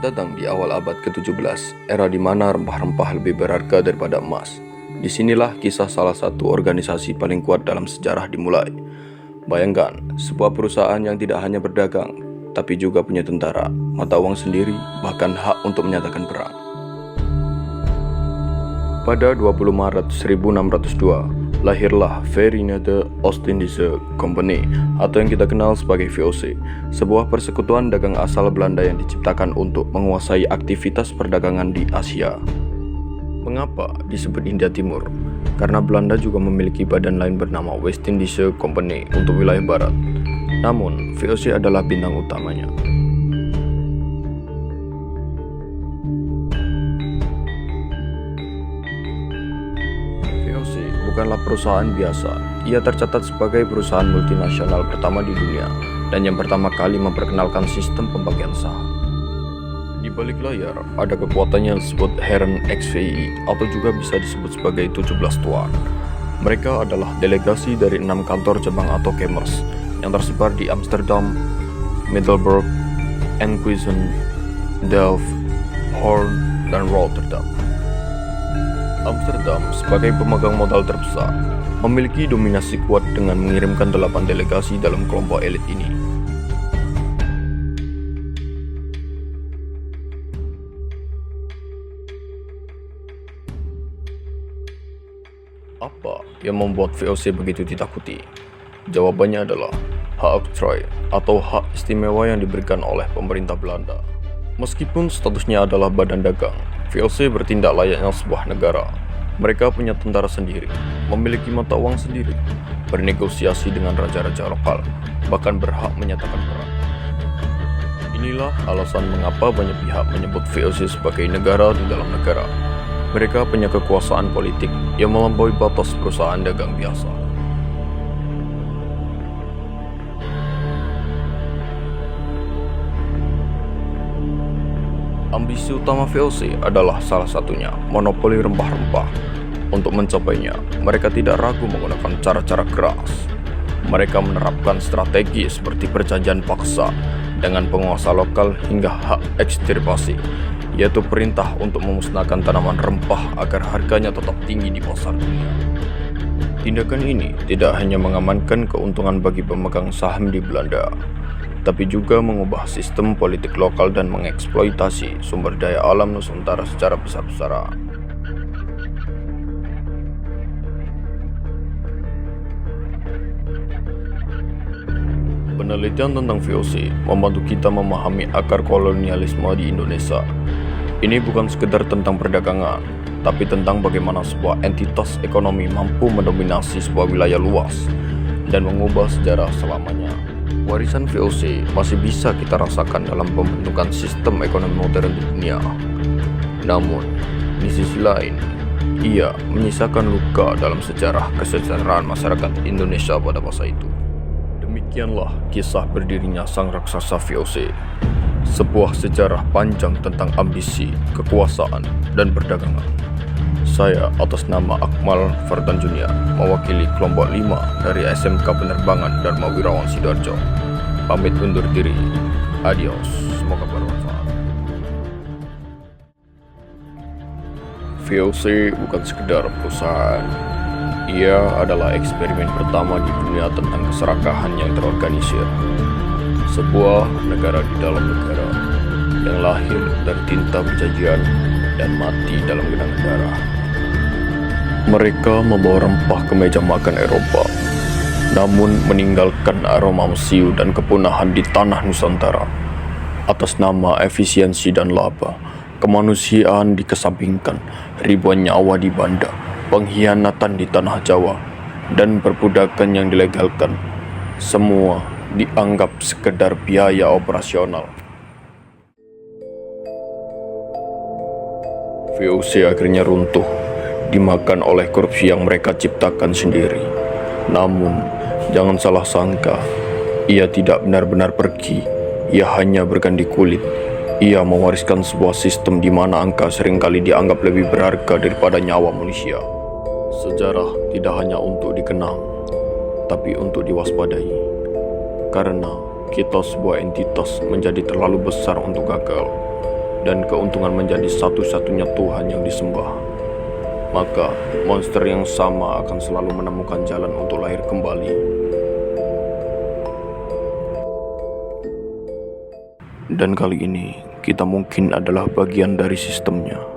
Selamat datang di awal abad ke-17, era di mana rempah-rempah lebih berharga daripada emas. Disinilah kisah salah satu organisasi paling kuat dalam sejarah dimulai. Bayangkan, sebuah perusahaan yang tidak hanya berdagang, tapi juga punya tentara, mata uang sendiri, bahkan hak untuk menyatakan perang. Pada 20 Maret 1602, lahirlah Verenigde Oost-Indische Compagnie atau yang kita kenal sebagai VOC, sebuah persekutuan dagang asal Belanda yang diciptakan untuk menguasai aktivitas perdagangan di Asia. Mengapa disebut India Timur? Karena Belanda juga memiliki badan lain bernama West-Indische Compagnie untuk wilayah barat. Namun, VOC adalah bintang utamanya. VOC bukanlah perusahaan biasa. Ia tercatat sebagai perusahaan multinasional pertama di dunia dan yang pertama kali memperkenalkan sistem pembagian saham. Di balik layar ada kekuatan yang disebut Herren XVI atau juga bisa disebut sebagai 17 Tuan. Mereka adalah delegasi dari 6 kantor cabang atau Kamers yang tersebar di Amsterdam, Middelburg, Enkhuizen, Delft, Hoorn, dan Rotterdam. Amsterdam sebagai pemegang modal terbesar memiliki dominasi kuat dengan mengirimkan 8 delegasi dalam kelompok elit ini. Apa yang membuat VOC begitu ditakuti? Jawabannya adalah hak oktrooi atau hak istimewa yang diberikan oleh pemerintah Belanda. Meskipun statusnya adalah badan dagang, VOC bertindak layaknya sebuah negara. Mereka punya tentara sendiri, memiliki mata uang sendiri, bernegosiasi dengan raja-raja lokal, bahkan berhak menyatakan perang. Inilah alasan mengapa banyak pihak menyebut VOC sebagai negara di dalam negara. Mereka punya kekuasaan politik yang melampaui batas perusahaan dagang biasa. Ambisi utama VOC adalah salah satunya monopoli rempah-rempah. Untuk mencapainya, mereka tidak ragu menggunakan cara-cara keras. Mereka menerapkan strategi seperti perjanjian paksa dengan penguasa lokal hingga hak ekstirpasi, yaitu perintah untuk memusnahkan tanaman rempah agar harganya tetap tinggi di pasar dunia. Tindakan ini tidak hanya mengamankan keuntungan bagi pemegang saham di Belanda, tapi juga mengubah sistem politik lokal dan mengeksploitasi sumber daya alam Nusantara secara besar-besaran. Penelitian tentang VOC membantu kita memahami akar kolonialisme di Indonesia. Ini bukan sekedar tentang perdagangan, tapi tentang bagaimana sebuah entitas ekonomi mampu mendominasi sebuah wilayah luas dan mengubah sejarah selamanya. Warisan VOC masih bisa kita rasakan dalam pembentukan sistem ekonomi modern di dunia. Namun, di sisi lain, ia menyisakan luka dalam sejarah kesejahteraan masyarakat Indonesia pada masa itu. Demikianlah kisah berdirinya sang raksasa VOC. Sebuah sejarah panjang tentang ambisi, kekuasaan, dan perdagangan. Saya atas nama Akmal Fardan Junior, mewakili kelompok 5 dari SMK Penerbangan Dharma Wirawan Sidoarjo. Pamit undur diri. Adios. Semoga bermanfaat. VOC bukan sekedar perusahaan. Ia adalah eksperimen pertama di dunia tentang keserakahan yang terorganisir. Sebuah negara di dalam negara yang lahir dari tinta perjanjian dan mati dalam genangan darah. Mereka membawa rempah ke meja makan Eropa, namun meninggalkan aroma mesiu dan kepunahan di tanah Nusantara. Atas nama efisiensi dan laba, kemanusiaan dikesampingkan, ribuan nyawa di Banda, pengkhianatan di tanah Jawa, dan perbudakan yang dilegalkan. Semua dianggap sekedar biaya operasional. VOC akhirnya runtuh, dimakan oleh korupsi yang mereka ciptakan sendiri. Namun, jangan salah sangka, ia tidak benar-benar pergi. Ia hanya berganti kulit. Ia mewariskan sebuah sistem di mana angka seringkali dianggap lebih berharga daripada nyawa manusia. Sejarah tidak hanya untuk dikenang, tapi untuk diwaspadai. Karena kita sebuah entitas menjadi terlalu besar untuk gagal. dan keuntungan menjadi satu-satunya Tuhan yang disembah, maka monster yang sama akan selalu menemukan jalan untuk lahir kembali. Dan kali ini, kita mungkin adalah bagian dari sistemnya.